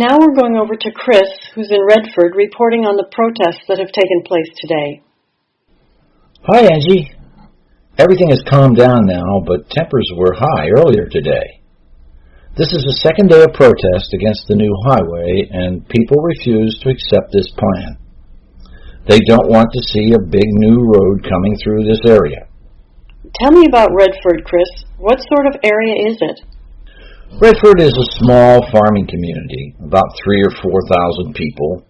Now we're going over to Chris, who's in Redford, reporting on the protests that have taken place today. Hi, Angie. Everything has calmed down now, but tempers were high earlier today. This is the second day of protest against the new highway, and people refuse to accept this plan. They don't want to see a big new road coming through this area. Tell me about Redford, Chris. What sort of area is it? Redford is a small farming community, about 3,000 or 4,000 people.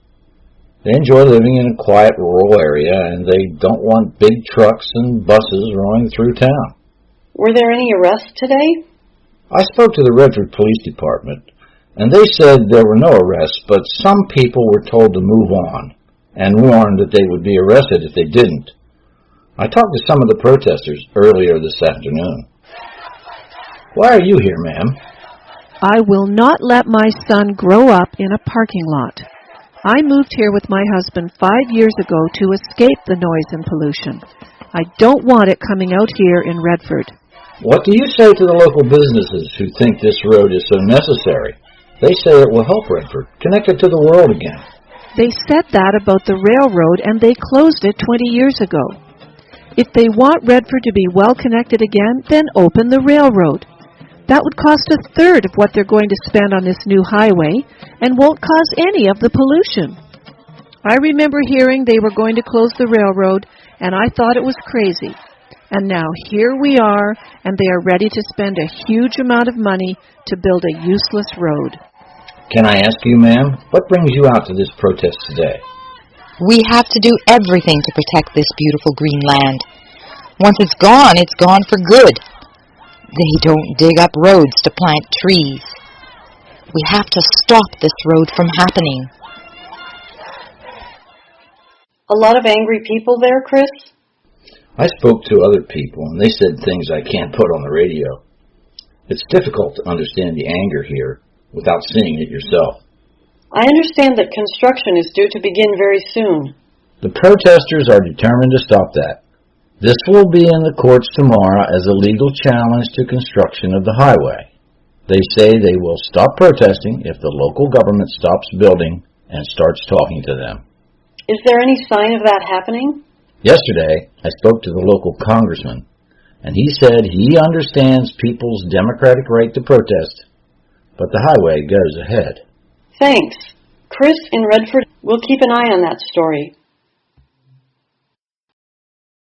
They enjoy living in a quiet rural area, and they don't want big trucks and buses rolling through town. Were there any arrests today? I spoke to the Redford Police Department, and they said there were no arrests, but some people were told to move on and warned that they would be arrested if they didn't. I talked to some of the protesters earlier this afternoon. Why are you here, ma'am? I will not let my son grow up in a parking lot. I moved here with my husband 5 years ago to escape the noise and pollution. I don't want it coming out here in Redford. What do you say to the local businesses who think this road is so necessary? They say it will help Redford, connect it to the world again. They said that about the railroad, and they closed it 20 years ago. If they want Redford to be well connected again, then open the railroad. That would cost a third of what they're going to spend on this new highway and won't cause any of the pollution. I remember hearing they were going to close the railroad, and I thought it was crazy. And now here we are, and they are ready to spend a huge amount of money to build a useless road. Can I ask you, ma'am, what brings you out to this protest today? We have to do everything to protect this beautiful green land. Once it's gone for good. They don't dig up roads to plant trees. We have to stop this road from happening. A lot of angry people there, Chris? I spoke to other people, and they said things I can't put on the radio. It's difficult to understand the anger here without seeing it yourself. I understand that construction is due to begin very soon. The protesters are determined to stop that. This will be in the courts tomorrow as a legal challenge to construction of the highway. They say they will stop protesting if the local government stops building and starts talking to them. Is there any sign of that happening? Yesterday, I spoke to the local congressman, and he said he understands people's democratic right to protest, but the highway goes ahead. Thanks. Chris in Redford will keep an eye on that story.